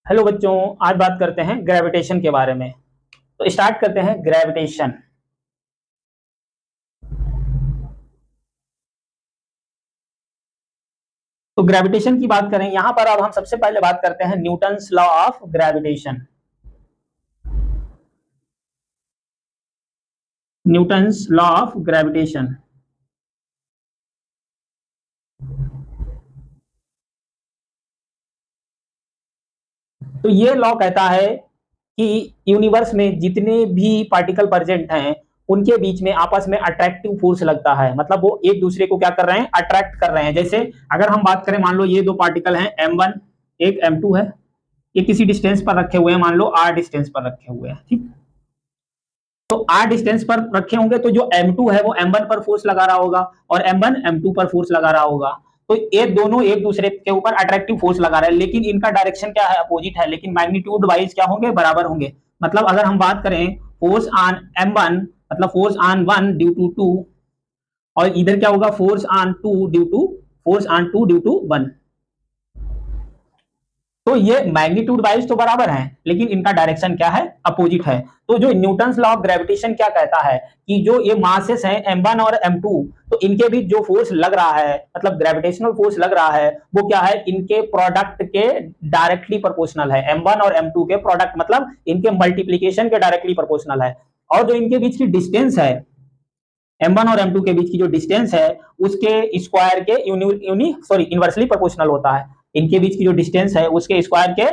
Hello बच्चों, आज बात करते हैं ग्रेविटेशन के बारे में। तो स्टार्ट करते हैं ग्रेविटेशन। तो ग्रेविटेशन की बात करें यहां पर, अब हम सबसे पहले बात करते हैं Newton's law of gravitation. Newton's law of gravitation. तो ये लॉ कहता है कि यूनिवर्स में जितने भी पार्टिकल प्रेजेंट हैं उनके बीच में आपस में अट्रैक्टिव फोर्स लगता है। मतलब वो एक दूसरे को क्या कर रहे हैं, अट्रैक्ट कर रहे हैं। जैसे अगर हम बात करें, मान लो ये दो पार्टिकल हैं M1, एक M2 है। ये किसी डिस्टेंस पर रखे हुए हैं, मान लो R डिस्टेंस पर रखे हुए हैं, ठीक। तो R डिस्टेंस पर रखे होंगे तो जो M2 है वो M1 पर फोर्स लगा रहा होगा और M1 M2 पर फोर्स लगा रहा होगा। तो ये दोनों एक दूसरे के ऊपर अट्रैक्टिव फोर्स लगा रहे हैं, लेकिन इनका डायरेक्शन क्या है, अपोजिट है, लेकिन मैग्नीट्यूड वाइज क्या होंगे, बराबर होंगे। मतलब अगर हम बात करें फोर्स ऑन M1, मतलब फोर्स ऑन 1 ड्यू टू 2, और इधर क्या होगा, force on 2 due to, force on 2 due to 1। तो ये मैग्नीट्यूड वाइज तो बराबर है, लेकिन इनका डायरेक्शन क्या है, अपोजिट है। तो जो न्यूटन्स लॉ ऑफ ग्रेविटेशन क्या कहता है कि जो ये मासेस हैं M1 और M2, तो इनके बीच जो फोर्स लग रहा है, मतलब ग्रेविटेशनल फोर्स लग रहा है, वो क्या है, इनके प्रोडक्ट के डायरेक्टली प्रोपोर्शनल है। M1 और M2 के प्रोडक्ट मतलब इनके मल्टीप्लीकेशन के डायरेक्टली प्रोपोर्शनल है। और जो इनके बीच की डिस्टेंस है, M1 और M2 के बीच की जो डिस्टेंस है उसके स्क्वायर के इनवर्सली प्रोपोर्शनल होता है। इनके बीच की जो डिस्टेंस है उसके स्क्वायर के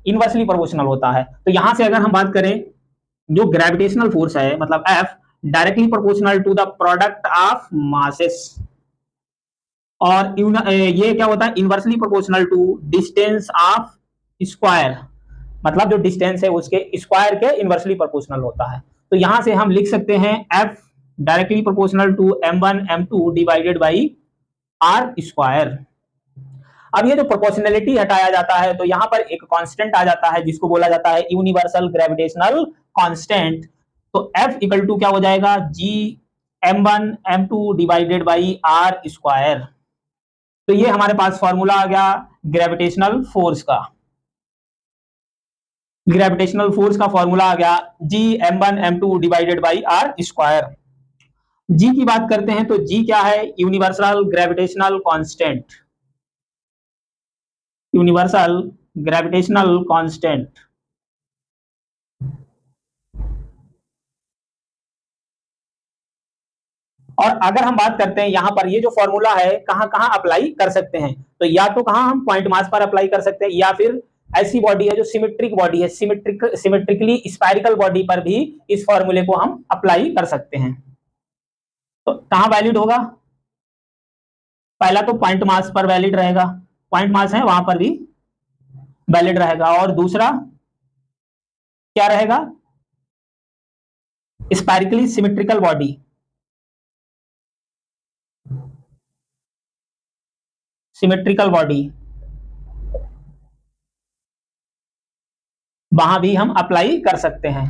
इनवर्सली प्रोपोर्शनल होता है। तो यहां से अगर हम बात करें, जो ग्रेविटेशनल फोर्स है मतलब F directly proportional to the product of masses, और ये क्या होता है, inversely proportional to distance of square, मतलब जो डिस्टेंस है उसके स्क्वायर के इनवर्सली प्रोपोर्शनल होता है। तो यहां से हम लिख सकते हैं F directly proportional to M1 M2 divided by R square. अब ये जो प्रोपोर्शनलिटी हटाया जाता है तो यहां पर एक कांस्टेंट आ जाता है जिसको बोला जाता है यूनिवर्सल ग्रेविटेशनल कांस्टेंट। तो F इक्वल टू क्या हो जाएगा, G M1 M2 divided by R square. तो ये हमारे पास फॉर्मूला आ गया ग्रेविटेशनल फोर्स का। ग्रेविटेशनल फोर्स का फॉर्मूला आ गया G M1 M2 divided by R square. G की बात करते हैं तो जी क्या है, universal gravitational constant. Universal gravitational constant. और अगर हम बात करते हैं यहां पर, ये जो फॉर्मूला है कहां कहां अप्लाई कर सकते हैं, तो या तो कहां हम पॉइंट मास पर अप्लाई कर सकते हैं, या फिर ऐसी बॉडी है जो सिमेट्रिक बॉडी है, सिमेट्रिकली स्पायरिकल बॉडी पर भी इस फॉर्मूले को हम अप्लाई कर सकते हैं। तो कहां वैलिड होगा, पहला तो पॉइंट मास पर वैलिड रहेगा, पॉइंट मास है वहां पर भी वैलिड रहेगा। और दूसरा क्या रहेगा, स्पायरिकली सिमेट्रिकल बॉडी, सिमेट्रिकल बॉडी, वहां भी हम अप्लाई कर सकते हैं।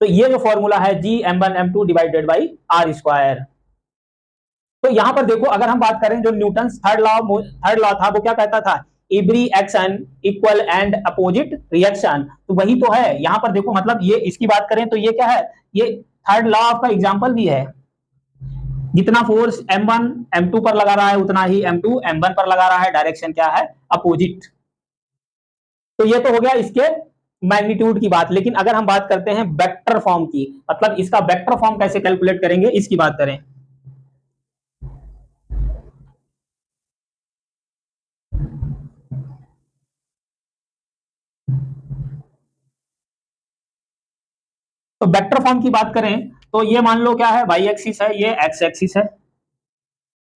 तो ये जो फॉर्मूला है G M1 M2 divided by R square. तो यहां पर देखो, अगर हम बात करें जो न्यूटन्स थर्ड लॉ था वो क्या कहता था, every action equal and opposite reaction. तो वही तो है यहां पर देखो, मतलब ये इसकी बात करें तो ये क्या है, ये थर्ड लॉ ऑफ का एग्जांपल भी है। जितना फोर्स M1 M2 पर लगा रहा है उतना ही M2 M1 पर लगा रहा है, डायरेक्शन क्या है, अपोजिट। तो ये तो हो गया इसके मैग्नीट्यूड की बात। लेकिन अगर हम बात करते हैं वेक्टर फॉर्म की, मतलब इसका वेक्टर फॉर्म कैसे कैलकुलेट करेंगे इसकी बात करें। तो वेक्टर फॉर्म की बात करें तो ये मान लो क्या है, वाई एक्सिस है, ये एक्स एक्सिस है,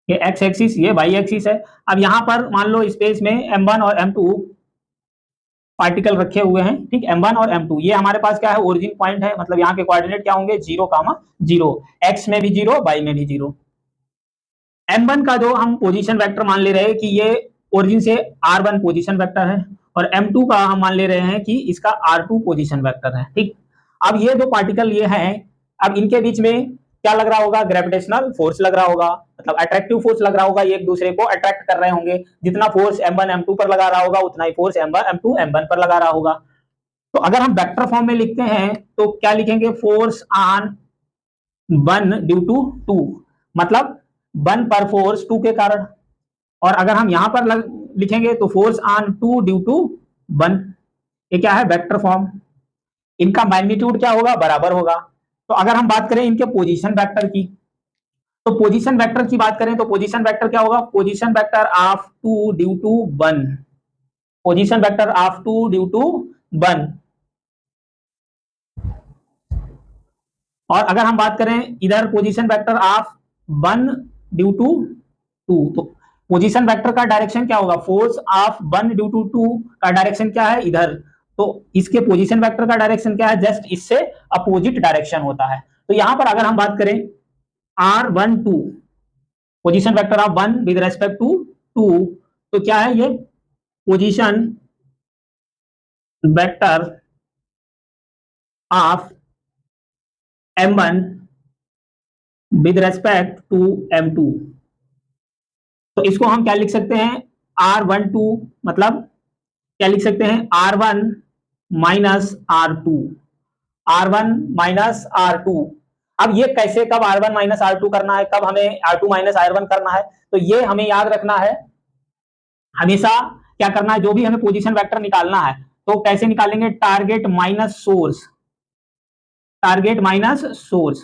ये एक्स एक्सिस, ये वाई एक्सिस है। अब यहां पर मान लो स्पेस में M1 और M2 पार्टिकल रखे हुए हैं, ठीक, M1 और M2, ये हमारे पास क्या है, ओरिजिन पॉइंट है, मतलब यहाँ के कोऑर्डिनेट क्या होंगे, 0, 0, एक्स में भी 0, वाई में भी 0। M1 का जो हम पोजीशन वेक्टर मान ले रहे हैं कि ये ओरिजिन से R1 पोजीशन वेक्टर है, और M2 का हम मान ले रहे हैं कि इसका R2 पोजीशन वेक्टर है, ठीक। अब ये दो पार्टिकल ये हैं, अब इनके बीच में क्या लग रहा होगा, ग्रेविटेशनल फोर्स लग रहा होगा, मतलब अट्रैक्टिव फोर्स लग रहा होगा, ये एक दूसरे को अट्रैक्ट कर रहे होंगे। जितना फोर्स m1 m2 पर लगा रहा होगा उतना ही फोर्स m1 m2 m1 पर लगा रहा होगा। तो अगर हम वेक्टर फॉर्म में लिखते हैं तो क्या लिखेंगे, फोर्स ऑन 1 ड्यू टू 2, मतलब 1 पर फोर्स 2 के कारण। और अगर हम यहां पर लिखेंगे तो फोर्स ऑन 2 ड्यू टू 1, ये क्या है, वेक्टर फॉर्म। इनका मैग्नीट्यूड क्या होगा, बराबर होगा। तो अगर हम बात करें इनके पोजीशन वेक्टर की, तो पोजीशन वेक्टर की बात करें तो पोजीशन वेक्टर क्या होगा, position vector of 2 due to 1, position vector of 2 due to 1। और अगर हम बात करें इधर position vector of 1 due to 2, तो पोजीशन वेक्टर का डायरेक्शन क्या होगा, फोर्स ऑफ 1 ड्यू टू 2 का डायरेक्शन क्या है, इधर। तो इसके पोजीशन वेक्टर का डायरेक्शन क्या है, जस्ट इससे अपोजिट डायरेक्शन होता है। तो यहां पर अगर हम बात करें r12, position vector of 1 with respect to 2, तो क्या है ये, position vector of m1 with respect to m2। तो इसको हम क्या लिख सकते हैं, r12 मतलब क्या लिख सकते हैं, r1 minus r2, r1 minus r2। अब ये कैसे, कब r1 माइनस r2 करना है, कब हमें r2 माइनस r1 करना है, तो ये हमें याद रखना है। हमेशा क्या करना है, जो भी हमें पोजीशन वेक्टर निकालना है तो कैसे निकालेंगे, target minus source, target minus source.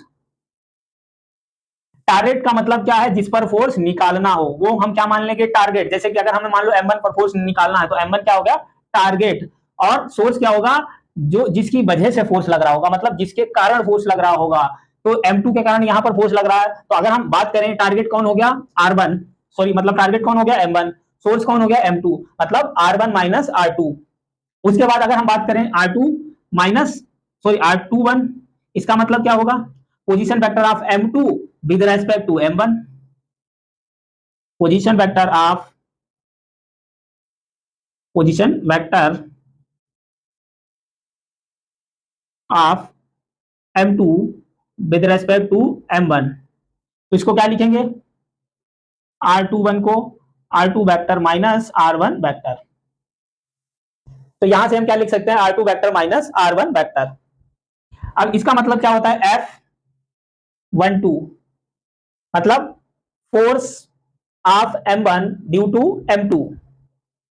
Target का मतलब क्या है, जिस पर फोर्स निकालना हो वो हम क्या मान लेंगे, टारगेट। जैसे कि अगर हमें मान लो m1 पर फोर्स निकालना है तो m1 क्या हो गया, टारगेट। और सोर्स क्या होगा, जो जिसकी वजह से फोर्स लग रहा होगा, मतलब जिसके कारण फोर्स लग रहा होगा। तो m2 के कारण यहां पर फोर्स लग रहा है। तो अगर हम बात करें टारगेट कौन हो गया, r1, सॉरी मतलब टारगेट कौन हो गया, m1, सोर्स कौन हो गया, m2, मतलब r1 माइनस r2। उसके बाद अगर हम बात करें r2 माइनस, सॉरी r21, इसका मतलब क्या होगा, position vector of m2 with respect to m1, position vector of, position vector of m2 with respect to m1। तो इसको क्या लिखेंगे, r21 को r2 vector minus r1 vector. तो यहां से हम क्या लिख सकते हैं, r2 vector minus r1 vector. अब इसका मतलब क्या होता है, F12 मतलब force of m1 due to m2,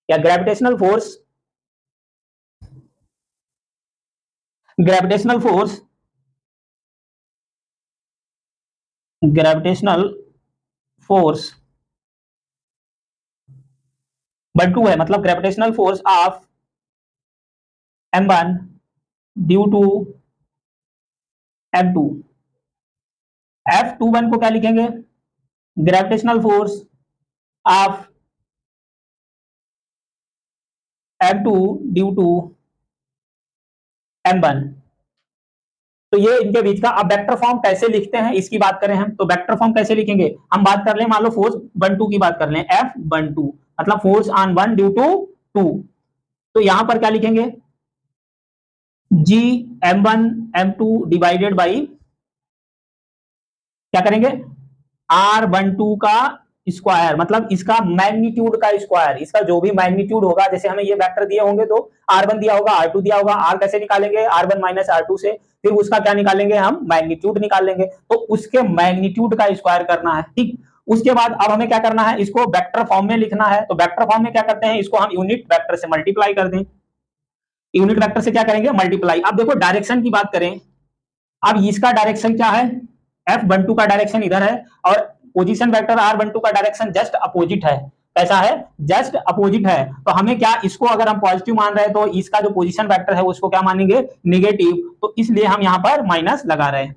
या gravitational force, gravitational force, gravitational force 12 है, मतलब gravitational force of m1 due to m2। F21 को क्या लिखेंगे, gravitational force of m2 due to m1। तो ये इनके बीच का। अब वेक्टर फॉर्म कैसे लिखते हैं इसकी बात करें हम, तो वेक्टर फॉर्म कैसे लिखेंगे, हम बात कर लें, मान लो फोर्स 12 की बात कर लें, F12 मतलब फोर्स ऑन 1 ड्यू टू 2। तो यहां पर क्या लिखेंगे, G m1 m2 divided by, क्या करेंगे, R12 का स्क्वायर, मतलब इसका मैग्नीट्यूड का स्क्वायर, इसका जो भी मैग्नीट्यूड होगा। जैसे हमें ये वेक्टर दिए होंगे तो R1 दिया होगा, R2 दिया होगा, R कैसे निकालेंगे, R1 माइनस R2 से, फिर उसका क्या निकालेंगे, हम मैग्नीट्यूड निकालेंगे। तो उसके मैग्नीट्यूड का स्क्वायर करना है, ठीक। उसके बाद अब हमें क्या करना है, इसको वेक्टर फॉर्म में लिखना है। तो वेक्टर फॉर्म में क्या करते हैं, इसको हम यूनिट वेक्टर से मल्टीप्लाई कर दें, यूनिट वेक्टर से क्या करेंगे, मल्टीप्लाई। अब देखो डायरेक्शन की बात करें, अब इसका डायरेक्शन क्या है, F12 का डायरेक्शन इधर है, और पोजीशन वेक्टर R12 का डायरेक्शन जस्ट अपोजिट है। कैसा है, जस्ट अपोजिट है। तो हमें क्या, इसको अगर हम पॉजिटिव मान रहे हैं तो इसका जो पोजीशन वेक्टर है उसको क्या मानेंगे, निगेटिव। तो इसलिए हम यहां पर माइनस लगा रहे हैं।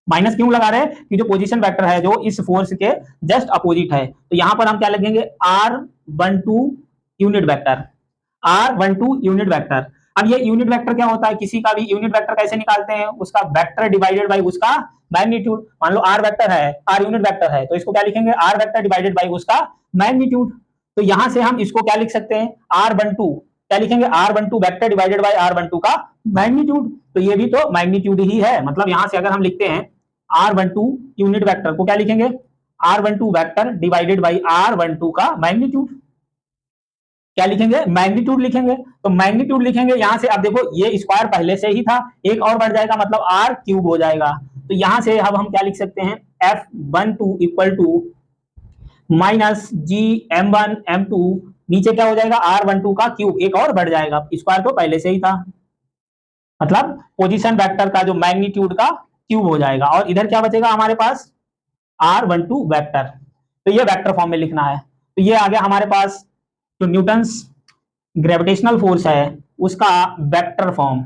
माइनस क्यों लगा रहे हैं, कि जो पोजीशन वेक्टर है जो इस फोर्स के जस्ट अपोजिट है। तो यहां पर हम क्या लगेंगे, R12 unit vector, R12 unit vector. अब ये यूनिट वेक्टर क्या होता है, किसी का भी यूनिट वेक्टर कैसे निकालते हैं, उसका वेक्टर डिवाइडेड बाय उसका मैग्नीट्यूड। मान लो R वेक्टर है, R यूनिट वेक्टर है, तो इसको क्या लिखेंगे, R वेक्टर डिवाइडेड बाय उसका मैग्नीट्यूड। तो यहां से हम इसको क्या लिख सकते हैं, R12 क्या लिखेंगे, R12 vector divided by R12 का मैग्नीट्यूड। तो ये भी तो मैग्नीट्यूड ही है, मतलब यहां से अगर हम लिखते हैं r12 यूनिट वेक्टर को क्या लिखेंगे, r12 vector divided by r12 का मैग्नीट्यूड, क्या लिखेंगे, मैग्नीट्यूड लिखेंगे। तो मैग्नीट्यूड लिखेंगे यहां से, अब देखो ये स्क्वायर पहले से ही था, एक और बढ़ जाएगा मतलब r क्यूब हो जाएगा। तो यहां से अब हम क्या लिख सकते हैं, f12 equal to minus ji m1 m2, नीचे क्या हो जाएगा r12 का क्यूब, एक और बढ़ जाएगा, स्क्वायर तो पहले से ही था, मतलब पोजीशन वेक्टर का जो मैग्नीट्यूड का क्यूब हो जाएगा। और इधर क्या बचेगा हमारे पास, r12 वेक्टर। तो ये वेक्टर फॉर्म में लिखना है। तो ये आ गया हमारे पास जो न्यूटन्स ग्रेविटेशनल फोर्स है उसका वेक्टर फॉर्म,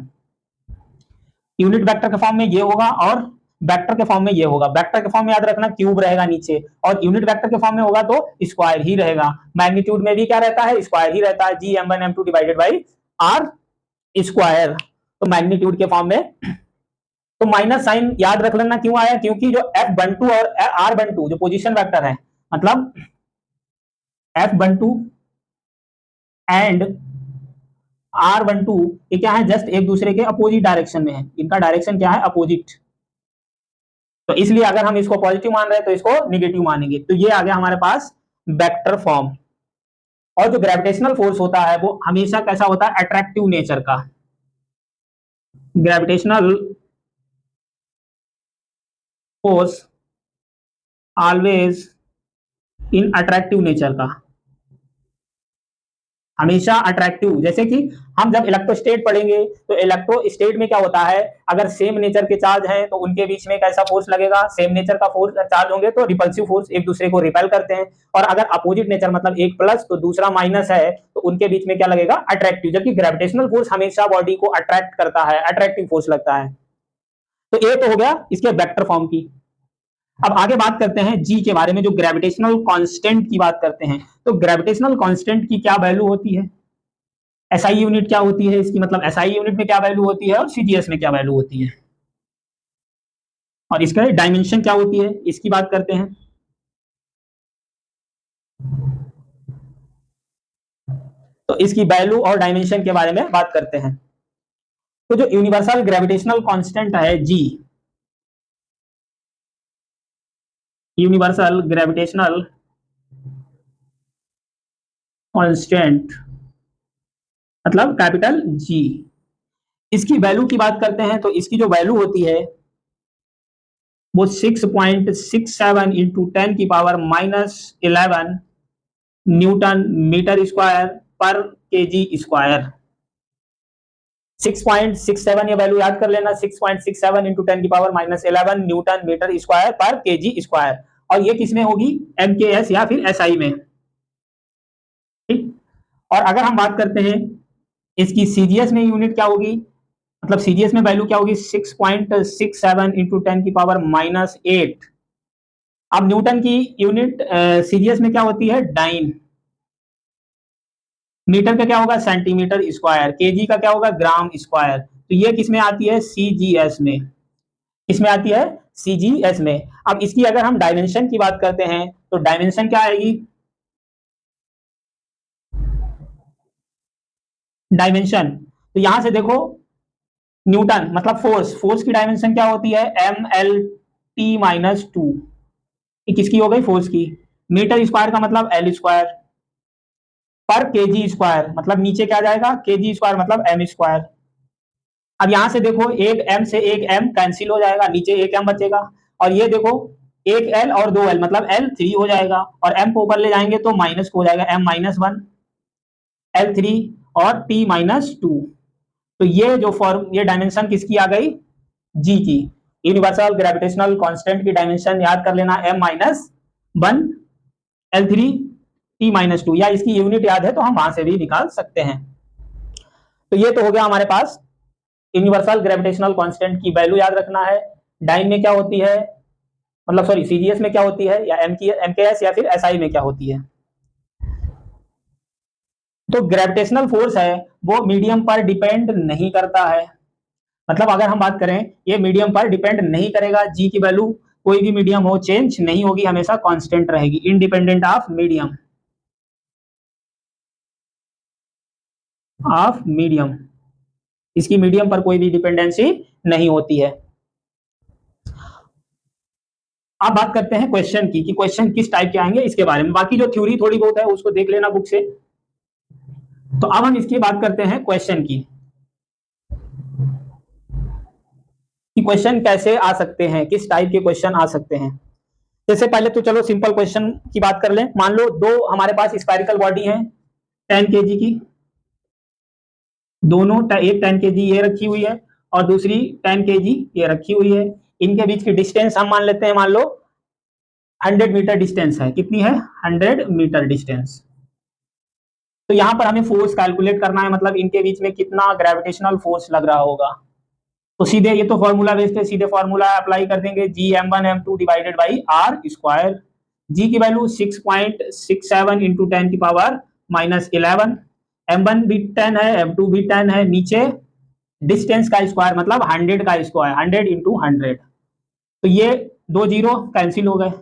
यूनिट वेक्टर के फॉर्म में ये होगा और वेक्टर के फॉर्म में ये होगा। वेक्टर के फॉर्म में याद रखना क्यूब रहेगा नीचे, और यूनिट वेक्टर के फॉर्म में होगा तो स्क्वायर ही रहेगा। मैग्नीट्यूड में भी क्या रहता है, स्क्वायर ही रहता है, जी m1 m2 divided by r square. तो मैग्नीट्यूड के फॉर्म में, तो माइनस साइन याद रख लेना क्यों आया, क्योंकि जो f12 और r12 जो पोजीशन वेक्टर है, मतलब f12 एंड r12 ये क्या है, जस्ट एक दूसरे के अपोजिट डायरेक्शन में है, इनका डायरेक्शन क्या है, अपोजिट। तो इसलिए अगर हम इसको पॉजिटिव मान रहे हैं तो इसको निगेटिव मानेंगे। तो ये आ गया हमारे पास वेक्टर फॉर्म। और जो ग्रेविटेशनल फोर्स होता है वो हमेशा कैसा होता है, अट्रैक्टिव नेचर का। Gravitational force always in attractive nature का, हमेशा अट्रैक्टिव। जैसे कि हम जब इलेक्ट्रोस्टेट पढ़ेंगे तो इलेक्ट्रोस्टेट में क्या होता है, अगर सेम नेचर के चार्ज हैं तो उनके बीच में कैसा फोर्स लगेगा, सेम नेचर का फोर्स चार्ज होंगे तो रिपल्सिव फोर्स, एक दूसरे को रिपेल करते हैं। और अगर अपोजिट नेचर मतलब एक प्लस तो दूसरा माइनस है तो उनके बीच में क्या लगेगा, अट्रैक्टिव। जबकि ग्रेविटेशनल फोर्स हमेशा बॉडी को अट्रैक्ट करता है, अट्रैक्टिव फोर्स लगता है। तो ये तो हो गया इसके वेक्टर फॉर्म की। अब आगे बात करते हैं जी के बारे में, जो ग्रेविटेशनल कांस्टेंट की बात करते हैं। तो ग्रेविटेशनल कांस्टेंट की क्या वैल्यू होती है, एसआई यूनिट क्या होती है इसकी, मतलब एसआई यूनिट में क्या वैल्यू होती है और सीजीएस में क्या वैल्यू होती है, और इसका डायमेंशन क्या होती है इसकी बात करते हैं। तो इसकी वैल्यू और डायमेंशन के बारे में बात करते हैं। तो जो यूनिवर्सल ग्रेविटेशनल कांस्टेंट है जी, यूनिवर्सल ग्रेविटेशनल कांस्टेंट मतलब कैपिटल जी, इसकी वैल्यू की बात करते हैं। तो इसकी जो वैल्यू होती है वो 6.67 इंटू 10 की पावर -11 न्यूटन मीटर स्क्वायर पर केजी स्क्वायर। 6.67 ये वैल्यू याद कर लेना, 6.67 इंटू 10 की पावर -11 न्यूटन मीटर स्क्वायर पर केजी स्क्वायर। और ये किसमें होगी, एमकेएस या फिर एसआई में, ठीक। और अगर हम बात करते हैं इसकी सीजीएस में यूनिट क्या होगी, मतलब सीजीएस में वैल्यू क्या होगी, 6.67 इंटू 10 की पावर -8। अब न्यूटन की यूनिट सीजीएस में क्या होती है, डाइन। मीटर का क्या होगा, सेंटीमीटर स्क्वायर। केजी का क्या होगा, ग्राम स्क्वायर। तो ये किसमें आती है, सीजीएस में। किसमें आती है, सीजीएस में। अब इसकी अगर हम डायमेंशन की बात करते हैं तो डायमेंशन क्या आएगी, डायमेंशन। तो यहां से देखो न्यूटन मतलब फोर्स, फोर्स की डायमेंशन क्या होती है, m l t-2। किसकी हो गई, फोर्स की। मीटर स्क्वायर का मतलब एल स्क्वायर, पर केजी स्क्वायर मतलब नीचे क्या जाएगा, केजी स्क्वायर मतलब एम स्क्वायर। अब यहां से देखो एक एम से एक एम कैंसिल हो जाएगा, नीचे एक एम बचेगा। और ये देखो एक एल और दो एल मतलब L3 हो जाएगा, और एम को ऊपर ले जाएंगे तो माइनस हो जाएगा, m-1 L3 और t-2। तो ये जो फॉर्म, ये डायमेंशन किसकी आ गई, जी की। यूनिवर्सल ग्रेविटेशनल कांस्टेंट की डायमेंशन याद कर लेना, m-1 L3 t-2, या इसकी यूनिट याद है तो हम वहां से भी निकाल सकते हैं। तो ये तो हो गया हमारे पास यूनिवर्सल ग्रेविटेशनल कांस्टेंट की वैल्यू याद रखना है। डाइन में क्या होती है, मतलब सॉरी सीजीएस में क्या होती है, या एमकेएस या फिर एसआई में क्या होती है। तो ग्रेविटेशनल फोर्स है वो मीडियम पर डिपेंड नहीं करता है, मतलब अगर हम बात करें ये मीडियम पर डिपेंड नहीं करेगा। जी की वैल्यू कोई भी मीडियम हो चेंज नहीं होगी, हमेशा कांस्टेंट रहेगी, independent of medium, of medium. इसकी मीडियम पर कोई भी डिपेंडेंसी नहीं होती है। अब बात करते हैं क्वेश्चन की, कि क्वेश्चन किस टाइप के आएंगे इसके बारे में। बाकी जो थ्योरी थोड़ी बहुत है उसको देख लेना बुक से। तो अब हम इसकी बात करते हैं क्वेश्चन की, कि क्वेश्चन कैसे आ सकते हैं, किस टाइप के क्वेश्चन आ सकते हैं। जैसे पहले तो चलो सिंपल क्वेश्चन की बात कर लें। मान लो दो हमारे पास स्फेरिकल बॉडी है 10 केजी की, दोनों एक 10 केजी ये रखी हुई है और दूसरी 10 केजी ये रखी हुई है। इनके बीच की डिस्टेंस हम मान लेते हैं, मान लो 100 मीटर डिस्टेंस है। कितनी है? 100 मीटर डिस्टेंस। तो यहां पर हमें फोर्स कैलकुलेट करना है, मतलब इनके बीच में कितना ग्रेविटेशनल फोर्स लग रहा होगा। तो सीधे ये तो फॉर्मूला बेस्ड है, सीधे फॉर्मूला अप्लाई कर देंगे, G m1 m2 divided by R square. G की वैल्यू 6.67 इंटू 10 की पावर -11। m1 भी 10 है, m2 भी 10 है। नीचे डिस्टेंस का स्क्वायर मतलब 100 का स्क्वायर, 100 इंटू 100। तो ये दो जीरो कैंसिल हो गए।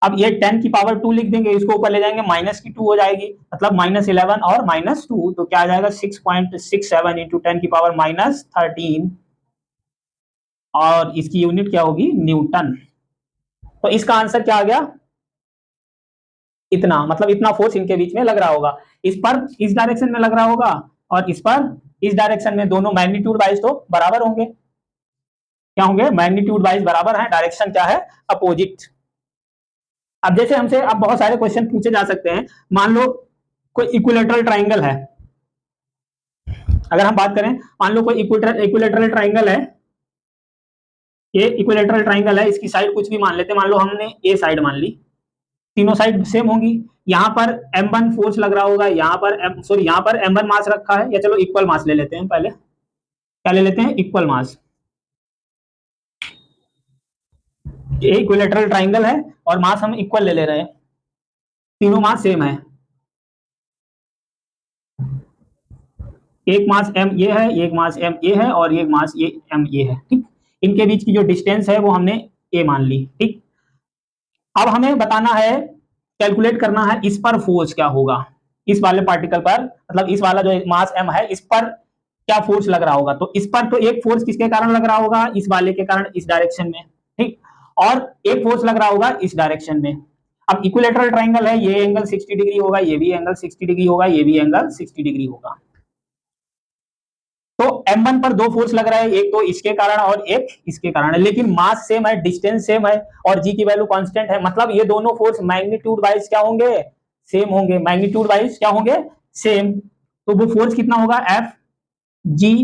अब ये 10 की पावर 2 लिख देंगे, इसको ऊपर ले जाएंगे माइनस की 2 हो जाएगी, मतलब -11 और -2। तो क्या आ जाएगा? 6.67 इंटू 10 की पावर -13, और इसकी यूनिट क्या होगी? न्यूटन। तो इसका आंसर क्या आ गया? इतना, मतलब इतना फोर्स इनके बीच में लग रहा होगा। इस पर इस डायरेक्शन में लग रहा होगा और इस पर इस डायरेक्शन में। दोनों मैग्नीट्यूड वाइज तो बराबर होंगे। क्या होंगे? मैग्नीट्यूड वाइज बराबर है, डायरेक्शन क्या है? अपोजिट। अब जैसे हमसे अब बहुत सारे क्वेश्चन पूछे जा सकते हैं। मान लो कोई इक्विलेटरल ट्राइंगल है, अगर हम बात करें, मान लो कोई इक्विलेटरल ट्राइंगल है, ये इक्विलेटरल ट्राइंगल है, इसकी साइड कुछ भी मान लेते हैं, मान लो हमने ए साइड मान ली, तीनों साइड सेम होंगी। यहाँ पर m1 फोर्स लग रहा होगा, यहाँ पर यहाँ पर m1 मास रखा है, या चलो इक्वल मास ले लेते हैं पहले। क्या ले लेते हैं? इक्वल मास। ये इक्विलेटरल ट्राइंगल है और मास हम इक्वल ले ले रहे हैं, तीनों मास सेम है। एक मास m ये है, एक मास m ये है, और एक मास ये m ये है। ठीक, इनके बीच की जो डिस्टेंस है वो हमने a मान ली। ठीक, अब हमें बताना है, कैलकुलेट करना है इस पर फोर्स क्या होगा, इस वाले पार्टिकल पर, मतलब इस वाला जो मास m है, इस पर क्या फोर्स लग रहा होगा। तो इस पर तो एक फोर्स किसके कारण लग रहा होगा? इस वाले के कारण, इस डायरेक्शन में। ठीक, और एक फोर्स लग रहा होगा इस डायरेक्शन में। अब इक्विलेटरल ट्राइंगल है, ये एंगल 60 डिग्री होगा, ये भी एंगल 60 डिग्री होगा, ये भी एंगल 60 डिग्री होगा। तो m1 पर दो फोर्स लग रहा है, एक तो इसके कारण और एक इसके कारण है, लेकिन मास सेम है, डिस्टेंस सेम है, और g की वैल्यू कांस्टेंट है। मतलब ये दोनों फोर्स मैग्नीट्यूड वाइज क्या होंगे? सेम होंगे। मैग्नीट्यूड वाइज क्या होंगे? सेम। तो वो फोर्स कितना होगा? F G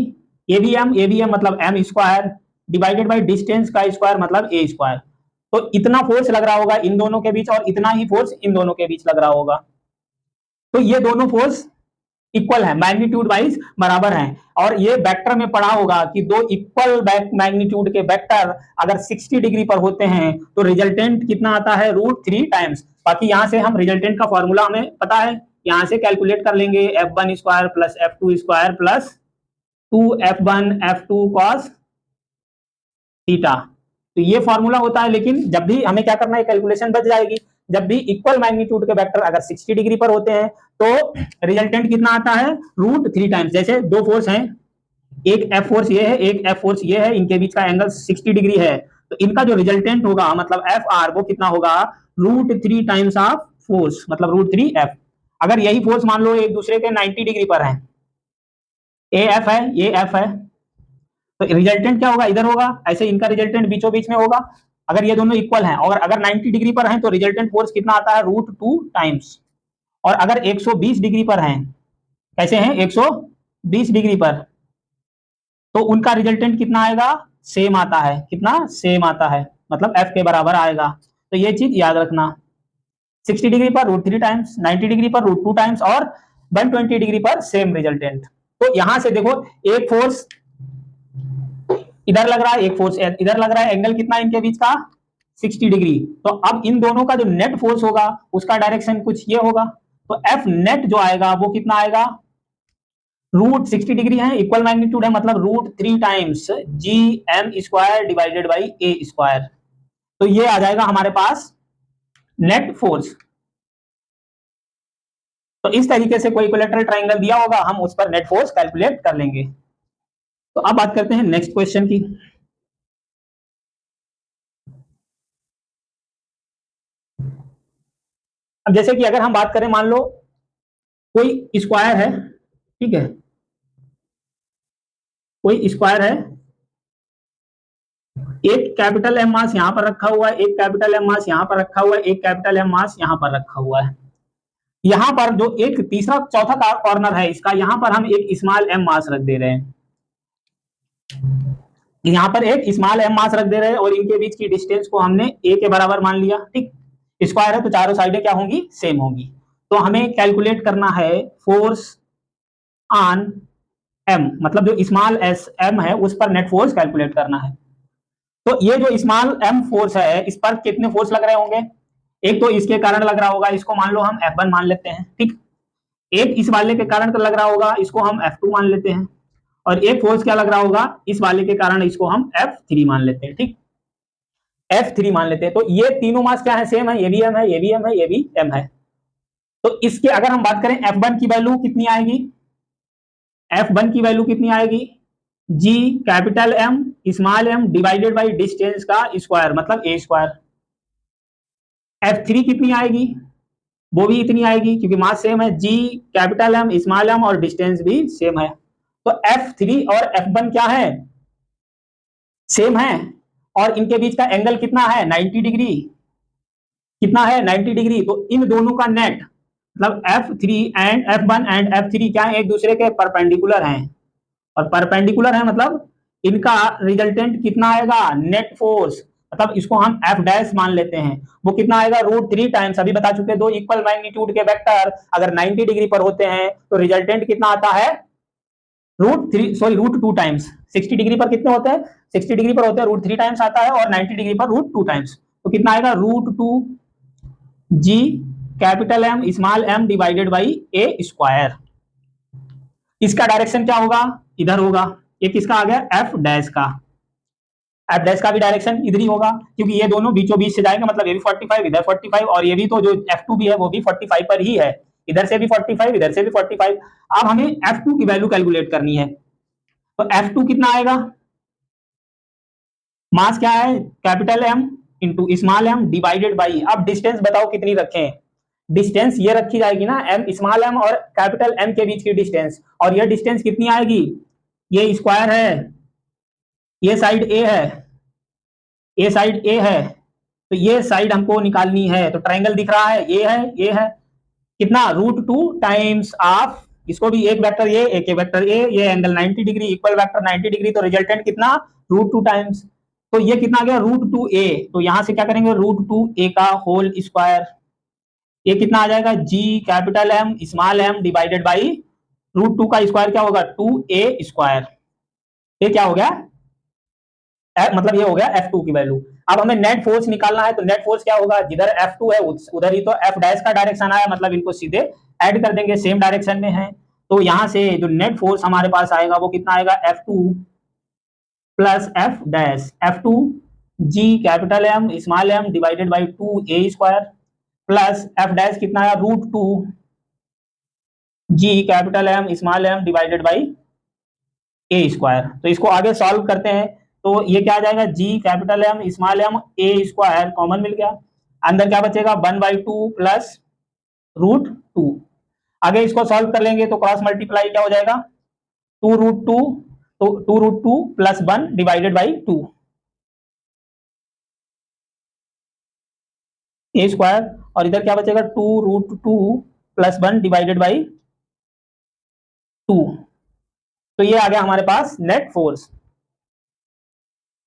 A B M मतलब m square divided by distance का स्क्वायर मतलब a स्क्वायर। तो इतना फोर्स लग रहा होगा इन दोनों के बीच, और इतना ही फोर्स इन दोनों के बीच लग रहा होगा। तो ये दोनों फोर्स इक्वल है, मैग्नीट्यूड वाइज बराबर है। और ये वेक्टर में पढ़ा होगा कि दो इक्वल मैग्नीट्यूड के वेक्टर अगर 60 डिग्री पर होते हैं तो रिजल्टेंट कितना आता है? √3 टाइम्स। बाकी यहां से हम रिजल्टेंट का फॉर्मूला हमें पता है, यहां से कैलकुलेट कर लेंगे, f1 square plus f2 square plus 2f1 f2 cos theta. तो ये फॉर्मूला होता है। लेकिन जब भी हमें क्या करना है, कैलकुलेशन बच जाएगी। जब भी इक्वल मैग्नीट्यूड के वेक्टर अगर 60 डिग्री पर होते हैं तो रिजल्टेंट कितना आता है? √3 टाइम्स। जैसे दो फोर्स हैं, एक एफ फोर्स ये है, एक एफ फोर्स ये है, इनके बीच का एंगल 60 डिग्री है, तो इनका जो रिजल्टेंट होगा मतलब एफ आर, वो कितना होगा? √3 टाइम्स ऑफ फोर्स, मतलब √3 एफ। अगर यही फोर्स मान लो एक दूसरे के 90 डिग्री पर है, ए एफ है, ये एफ है, तो रिजल्टेंट क्या होगा? इधर होगा। ऐसे इनका रिजल्टेंट बीचों बीच में होगा, अगर ये दोनों इक्वल हैं। और अगर 90 डिग्री पर हैं तो रिजल्टेंट फोर्स कितना आता है? √2 टाइम्स। और अगर 120 डिग्री पर हैं, कैसे हैं? 120 डिग्री पर, तो उनका रिजल्टेंट कितना आएगा? सेम आता है। कितना? सेम आता है, मतलब एफ के बराबर आएगा। तो ये चीज याद रखना, 60 डिग्री पर √3 टाइम्स, 90 डिग्री पर √2 टाइम्स, और 120 डिग्री पर सेम रिजल्टेंट। तो यहां से देखो, एक फोर्स इधर लग रहा है, एक फोर्स इधर लग रहा है, एंगल कितना इनके बीच का? 60 डिग्री। तो अब इन दोनों का जो नेट फोर्स होगा उसका डायरेक्शन कुछ ये होगा। तो एफ नेट जो आएगा वो कितना आएगा? √60 डिग्री है, इक्वल मैग्नीट्यूड है, मतलब √3 times G M square divided by A square. तो ये आ जाएगा हमारे पास नेट फोर्स। तो इस तरीके से कोई इक्विलेटरल ट्राइंगल दिया होगा, हम उस पर नेट फोर्स कैलकुलेट कर लेंगे। तो अब बात करते हैं नेक्स्ट क्वेश्चन की। अब जैसे कि अगर हम बात करें, मान लो कोई स्क्वायर है, ठीक है, कोई स्क्वायर है, एक कैपिटल एम मास यहां पर रखा हुआ है, एक कैपिटल एम मास यहां पर रखा हुआ है, एक कैपिटल एम मास यहां पर रखा हुआ है। यहां पर जो एक तीसरा चौथा कॉर्नर है इसका, यहां पर हम एक स्मॉल एम मास रख दे रहे हैं, यहां पर एक स्मॉल एम मास रख दे रहे हैं, और इनके बीच की डिस्टेंस को हमने ए के बराबर मान लिया, ठीक। स्क्वायर है तो चारों साइडें क्या होंगी, सेम होंगी। तो हमें कैलकुलेट करना है फोर्स ऑन एम, मतलब जो स्मॉल एस एम है उस पर नेट फोर्स कैलकुलेट करना है। तो ये जो स्मॉल एम फोर्स है, इस पर कितने फोर्स लग रहे होंगे, एक तो इसके कारण लग रहा होगा, इसको मान लो हम F1 मान लेते हैं, ठीक। एक इस वाले के कारण लग रहा होगा, इसको हम F2 मान लेते हैं, और एक फोर्स क्या लग रहा होगा इस वाले के कारण, इसको हम F3 मान लेते हैं, ठीक। F3 मान लेते हैं। तो ये तीनों मास क्या है, सेम है, ये भी एम है, ये भी एम है, ये भी एम है। तो इसके अगर हम बात करें F1 की वैल्यू कितनी आएगी, F1 की वैल्यू कितनी आएगी, G capital M small M divided by distance का स्क्वायर, मतलब ए स्क्वायर। F3 कितनी आएगी, वो भी इतनी आएगी, क्योंकि मास सेम है, जी कैपिटल एम स्मॉल एम, और डिस्टेंस भी सेम है। तो F3 और F1 क्या है, सेम है, और इनके बीच का एंगल कितना है, 90 डिग्री, कितना है, 90 डिग्री। तो इन दोनों का नेट, मतलब F3 and F1 and F3 क्या है, एक दूसरे के परपेंडिकुलर हैं, और परपेंडिकुलर है मतलब इनका रिजल्टेंट कितना आएगा, नेट फोर्स, मतलब इसको हम एफ डैश मान लेते हैं, वो कितना आएगा, √3 टाइम्स। अभी बता चुके, दो इक्वल मैग्नीट्यूड के वेक्टर अगर 90 डिग्री पर होते हैं तो रिजल्टेंट कितना आता है, √2 टाइम्स। 60 डिग्री पर कितने होते हैं, 60 डिग्री पर होते हैं √3 टाइम्स आता है, और 90 डिग्री पर √2 टाइम्स। तो कितना आएगा, √2 G capital M small M divided by A square. इसका डायरेक्शन क्या होगा, इधर होगा। ये किसका आ गया, एफ डैश का। एफ डैश का भी डायरेक्शन इधर ही होगा, क्योंकि ये दोनों बीचों बीच से जाएंगे, मतलब ये भी 45 इधर 45, और ये भी तो जो F2 भी है वो भी 45 पर ही है, इधर से भी 45 इधर से भी 45। अब हमें F2 की वैल्यू कैलकुलेट करनी है। तो F2 कितना आएगा, मास क्या है, capital M into small M divided by, अब डिस्टेंस बताओ कितनी रखें, डिस्टेंस ये रखी जाएगी ना, एम स्मॉल एम और कैपिटल एम के बीच की डिस्टेंस, और ये डिस्टेंस कितनी आएगी, ये स्क्वायर है, ये साइड ए है, ए साइड ए है, तो ये साइड हमको निकालनी है। तो ट्रायंगल दिख रहा है, ये है, ये है, कितना, √2 टाइम्स ऑफ, इसको भी एक वेक्टर ए, एक वेक्टर ए, ये angle 90 degree, equal vector 90 degree, तो रिजल्टेंट कितना, √2 टाइम्स। तो ये कितना आ गया, √2a। तो यहां से क्या करेंगे, √2a का होल स्क्वायर, ये कितना आ जाएगा, G capital M small M divided by √2 का स्क्वायर क्या होगा, 2a स्क्वायर। ये क्या हो गया, मतलब ये हो गया F2 की वैल्यू। अब हमें नेट फोर्स निकालना है, तो नेट फोर्स क्या होगा, जिधर F2 है उधर ही तो F डैश का डायरेक्शन आया, मतलब इनको सीधे ऐड कर देंगे, सेम डायरेक्शन में है। तो यहां से जो नेट फोर्स हमारे पास आएगा वो कितना आएगा, F2 plus F dash, F2 G capital M small M divided by 2a square, plus F dash कितना आया, √2 G capital M small M divided by a square. तो इसको आगे सॉल्व करते हैं, तो ये क्या आ जाएगा, G capital M small M a square common मिल गया, अंदर क्या बचेगा, 1/2 प्लस √2। आगे इसको सॉल्व कर लेंगे तो क्रॉस मल्टीप्लाई क्या हो जाएगा, 2√2, तो 2√2 plus 1 divided by 2 A square, और इधर क्या बचेगा, 2√2 प्लस 1 डिवाइडेड बाई 2। तो ये आ गया हमारे पास नेट फोर्स।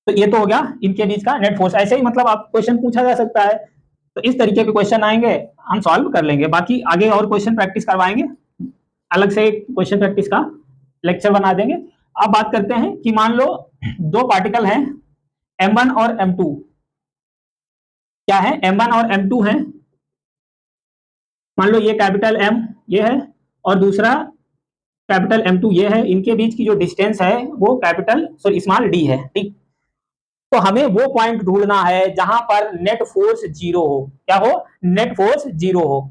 तो ये तो हो गया इनके बीच का नेट फोर्स। ऐसे ही मतलब आप क्वेश्चन पूछा जा सकता है, तो इस तरीके के क्वेश्चन आएंगे, हम सॉल्व कर लेंगे। बाकी आगे और क्वेश्चन प्रैक्टिस करवाएंगे, अलग से क्वेश्चन प्रैक्टिस का लेक्चर बना देंगे। अब बात करते हैं कि मान लो दो पार्टिकल हैं M1 और M2, क्या है, M1 और M2 है। मान लो ये कैपिटल M ये है, और दूसरा कैपिटल M2 ये है, इनके बीच की जो डिस्टेंस है वो कैपिटल स्मॉल d है, ठीक। तो हमें वो पॉइंट ढूंढना है जहां पर नेट फोर्स जीरो हो, क्या हो, नेट फोर्स जीरो हो।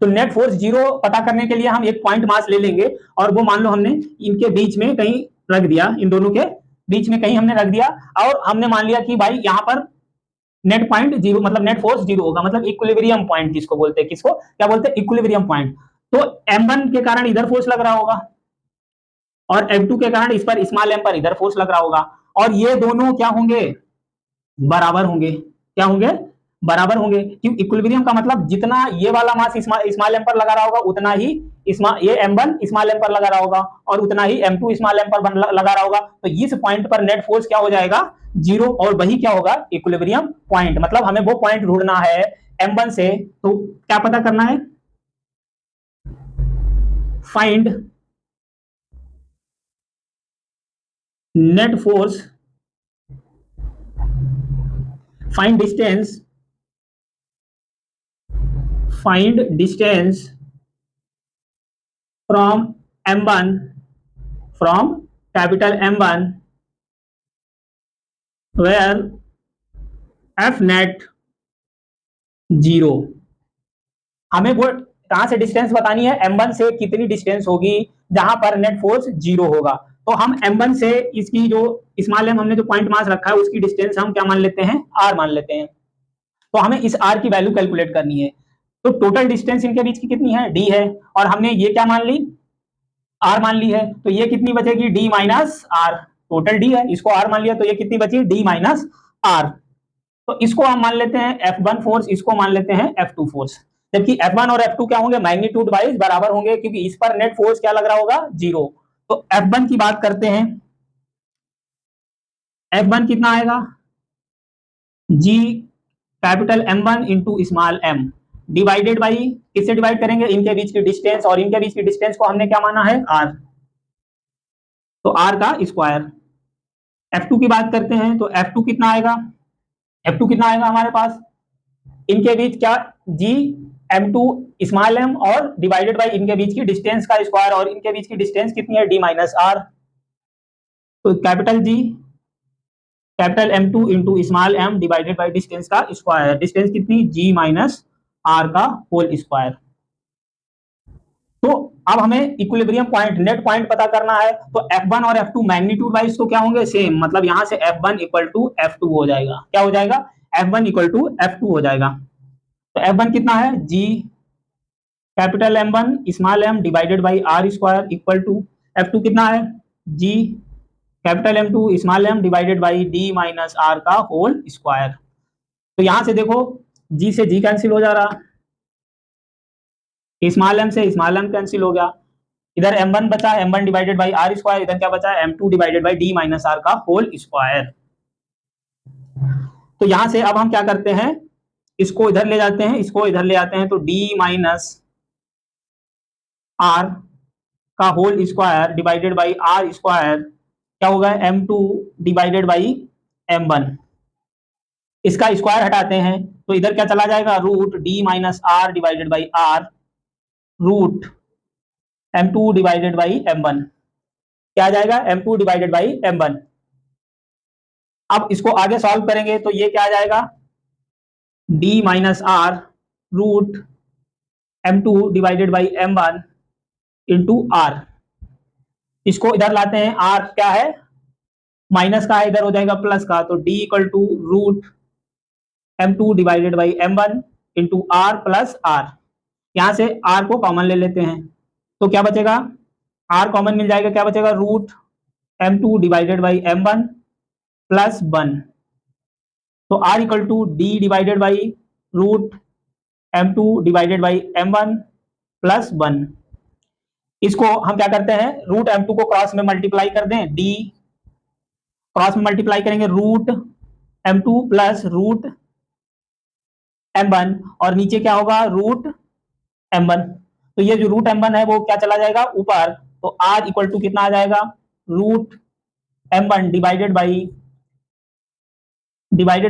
तो नेट फोर्स जीरो पता करने के लिए हम एक पॉइंट मास ले लेंगे, और वो मान लो हमने इनके बीच में कहीं रख दिया, इन दोनों के बीच में कहीं हमने रख दिया, और हमने मान लिया कि भाई यहाँ पर नेट पॉइंट जीरो, मतलब नेट फोर्स जीरो होगा, मतलब इक्विलिब्रियम पॉइंट जिसको बोलते हैं, किसको क्या बोलते हैं, इक्विलिब्रियम पॉइंट। तो M1 के कारण इधर फोर्स लग रहा होगा और M2 के कारण इस पर स्मॉल m पर इधर फोर्स लग रहा होगा, और ये दोनों क्या होंगे, बराबर होंगे। क्या होंगे, बराबर होंगे, क्यों, इक्विलिब्रियम का मतलब जितना ये वाला मास स्मॉल m पर लगा रहा होगा उतना ही ये M1 स्मॉल m पर लगा रहा होगा और उतना ही M2 स्मॉल m पर लगा रहा होगा। तो इस पॉइंट पर नेट फोर्स क्या हो जाएगा, जीरो, और वही क्या होगा, इक्विलिब्रियम पॉइंट। मतलब हमें वो पॉइंट ढूंढना है M1 से, तो क्या पता करना है, find net force, find distance, find distance from M1, from capital M1 where F net zero. हमें वो कहां से डिस्टेंस बतानी है, M1 से कितनी डिस्टेंस होगी जहां पर नेट फोर्स जीरो होगा। तो हम M1 से इसकी जो स्मॉल m हमने जो पॉइंट मास रखा है उसकी डिस्टेंस हम क्या मान लेते हैं, r मान लेते हैं। तो हमें इस r की वैल्यू कैलकुलेट करनी है। तो टोटल डिस्टेंस इनके बीच की कितनी है, d है, और हमने ये क्या मान ली, r मान ली है, तो ये कितनी बचेगी, d minus R. Total d है, इसको r मान लिया, तो ये कितनी बची, d माइनस आर। तो इसको हम मान लेते हैं F1 फोर्स, इसको मान लेते हैं F2 फोर्स। जबकि F1 और F2 क्या होंगे, मैग्नीट्यूड वाइज बराबर होंगे, क्योंकि इस पर नेट फोर्स क्या लग रहा होगा, जीरो। तो F1 की बात करते हैं, F1 कितना आएगा, G capital M1 into small m divided by, किससे डिवाइड करेंगे, इनके बीच की डिस्टेंस, और इनके बीच की डिस्टेंस को हमने क्या माना है, r। तो r का स्क्वायर। F2 की बात करते हैं, तो F2 कितना आएगा, F2 कितना आएगा हमारे पास, इनके बीच क्या, G M2 स्मॉल m और डिवाइडेड बाई इनके बीच की डिस्टेंस का स्क्वायर, और इनके बीच की डिस्टेंस कितनी है, d माइनस आर। तो capital G capital M2 into small m divided by distance का स्क्वायर, डिस्टेंस कितनी, G माइनस आर का होल स्क्वायर। तो अब हमें इक्विलिब्रियम पॉइंट, नेट पॉइंट पता करना है। तो F1 और F2 मैग्नीट्यूड वाइज तो क्या होंगे, सेम, मतलब यहां से F1 इक्वल टू F2 हो जाएगा। क्या हो जाएगा, F1 इक्वल टू F2 हो जाएगा। तो F1 कितना है, G capital M1 small m divided by R square equal to F2 कितना है, G capital M2 small m divided by D minus R का होल स्क्वायर। तो यहां से देखो, G से G कैंसिल हो जा रहा, स्मॉल m से स्मॉल m कैंसिल हो गया, इधर M1 बचा, M1 divided by R square, इधर क्या बचा, M2 divided by D minus R का होल स्क्वायर। तो यहां से अब हम क्या करते हैं, इसको इधर ले जाते हैं, इसको इधर ले जाते हैं, तो D माइनस आर का whole square divided by R square क्या होगा, M2 डिवाइडेड बाई M1। इसका स्क्वायर हटाते हैं तो इधर क्या चला जाएगा, root D minus R divided by R root M2 divided by M1। क्या आ जाएगा, M2 डिवाइडेड बाई M1। अब इसको आगे सॉल्व करेंगे तो ये क्या आ जाएगा, D minus R root M2 divided by M1 into R. इसको इधर लाते हैं, आर क्या है, माइनस का है, इधर हो जाएगा प्लस का, तो D equal to root M2 divided by M1 into R plus R. यहां से r को कॉमन ले लेते हैं, तो क्या बचेगा, r कॉमन मिल जाएगा, क्या बचेगा, root M2 divided by M1 plus 1। तो r equal to D divided by root M2 divided by M1 plus 1। इसको हम क्या करते हैं, रूट M2 को क्रॉस में मल्टीप्लाई कर दें, D क्रॉस में मल्टीप्लाई करेंगे, root M2 plus root M1, और नीचे क्या होगा, रूट M1। तो ये जो रूट M1 है वो क्या चला जाएगा ऊपर, तो r इक्वल टू कितना आ जाएगा, root M1 divided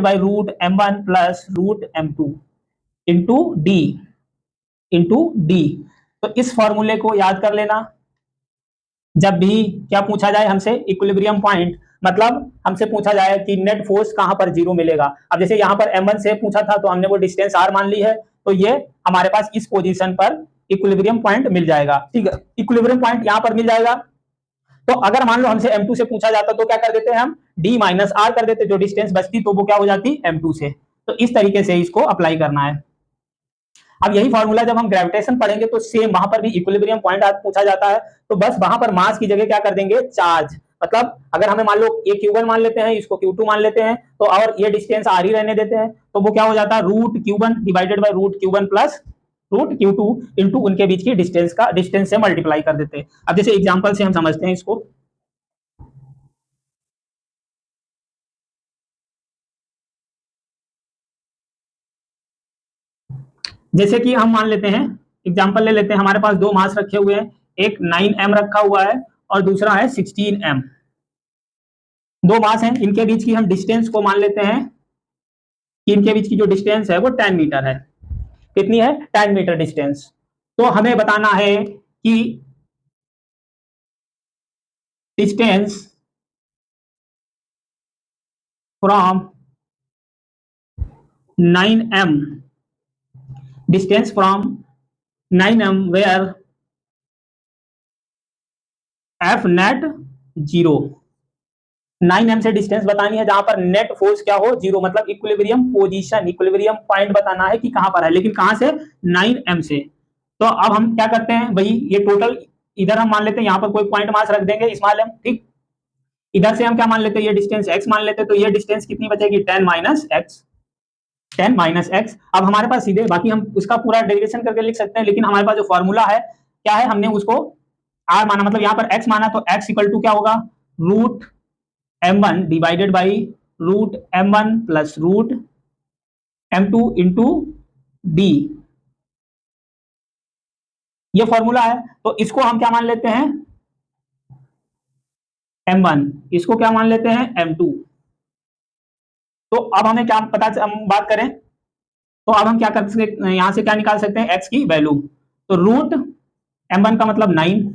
by root M1 plus root M2 into D. तो इस फॉर्मूले को याद कर लेना, जब भी क्या पूछा जाए हमसे, इक्विलिब्रियम पॉइंट, मतलब हमसे पूछा जाए कि नेट फोर्स कहां पर जीरो मिलेगा। अब जैसे यहां पर M1 से पूछा था तो हमने वो डिस्टेंस r मान ली है, तो ये हमारे पास इस पोजीशन पर इक्विलिब्रियम पॉइंट मिल जाएगा। ठीक है, इक्विलिब्रियम पॉइंट यहां पर मिल जाएगा। तो अगर मान लो हमसे M2 से पूछा जाता तो क्या कर देते हैं हम, D माइनस आर कर देते, जो डिस्टेंस बचती तो वो क्या हो जाती, M2 से। तो इस तरीके से इसको अप्लाई करना है। अब यही फॉर्मूला जब हम ग्रेविटेशन पढ़ेंगे तो सेम वहां पर भी इक्विलिब्रियम पॉइंट पूछा जाता है, तो बस वहां पर मास की जगह क्या कर देंगे, चार्ज। मतलब अगर हमें मान लो ये Q1 मान लेते हैं, इसको Q2 मान लेते हैं, तो और ये डिस्टेंस R ही रहने देते हैं, तो वो क्या हो जाता है, root Q1 divided by root Q1 plus root Q2 into उनके बीच की डिस्टेंस से मल्टीप्लाई कर देते हैं। अब जैसे एग्जांपल से हम समझते हैं इसको। जैसे कि हम मान लेते हैं, एग्जांपल ले लेते हैं, हमारे पास दो मास रखे हुए हैं, एक 9m रखा हुआ है और दूसरा है 16m। दो मास हैं, इनके बीच की हम डिस्टेंस को मान लेते हैं कि इनके बीच की जो डिस्टेंस है वो 10 मीटर है। कितनी है, 10 मीटर डिस्टेंस। तो हमें बताना है कि distance from 9m, distance from 9m where F net 0। 9m से डिस्टेंस बतानी है जहां पर नेट फोर्स क्या हो, 0, मतलब इक्विलिब्रियम पोजीशन, इक्विलिब्रियम पॉइंट बताना है कि कहां पर है, लेकिन कहां से, 9m से। तो अब हम क्या करते हैं भाई, ये टोटल इधर हम मान लेते हैं, यहां पर कोई पॉइंट मास रख देंगे स्मॉल m, ठीक। इधर से हम क्या मान लेते हैं, ये डिस्टेंस x मान लेते हैं, तो ये डिस्टेंस कितनी बचेगी, 10 माइनस x, 10 माइनस x। अब हमारे पास सीधे, बाकी हम उसका पूरा डेरिवेशन करके लिख सकते हैं, लेकिन हमारे पास जो फॉर्मूला है क्या है, हमने उसको r माना, मतलब यहाँ पर x माना, तो x इक्वल टू क्या होगा, root m1 divided by root m1 plus root m2 into D, ये फॉर्मूला है। तो इसको हम क्या मान लेते हैं, m1, इसको क्या मान लेते हैं, m2। तो अब हमें क्या पता, हम बात करें तो अब हम क्या कर सकते हैं, यहां से क्या निकाल सकते हैं, x की वैल्यू। तो रूट m1 का मतलब 9,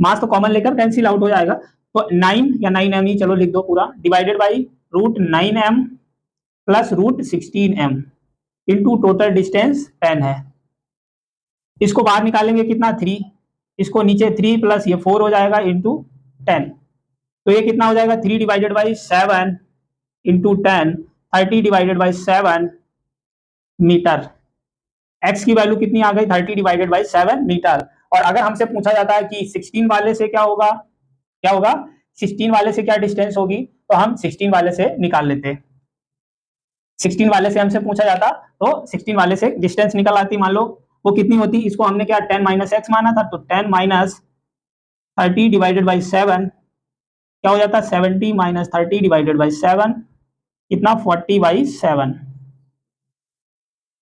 मास तो कॉमन लेकर कैंसिल आउट हो जाएगा, तो 9 या 9m ही चलो लिख दो पूरा, divided by root 9m plus root 16m into total distance 10 है। इसको बाहर निकालेंगे कितना, 3, इसको नीचे 3 प्लस ये 4 हो जाएगा इंटू 10, तो ये कितना हो जाएगा, 3 divided by 7 into 10, 30 divided by 7 metre. x की वैल्यू कितनी आ गई, 30 डिवाइडेड बाई 7 मीटर। और अगर हमसे पूछा जाता है कि 16 वाले से क्या होगा, क्या होगा, 16 वाले से क्या डिस्टेंस होगी, तो हम 16 वाले से निकाल लेते। 16 वाले से हमसे पूछा जाता तो 16 वाले से डिस्टेंस निकल आती, मान लो वो कितनी होती, इसको हमने क्या 10 माइनस एक्स माना था, तो 10 माइनस 30 डिवाइडेड बाई 7 क्या हो जाता, 70 माइनस 30 डिवाइडेड बाई 7 कितना, 40/7।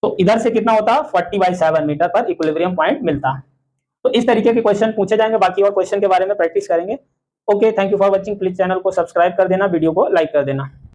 तो इधर से कितना होता, 40/7 मीटर पर इक्विलिब्रियम पॉइंट मिलता। तो इस तरीके के क्वेश्चन पूछे जाएंगे, बाकी और क्वेश्चन के बारे में प्रैक्टिस करेंगे। Okay, thank you for watching, please channel को सब्सक्राइब कर देना, वीडियो को लाइक कर देना।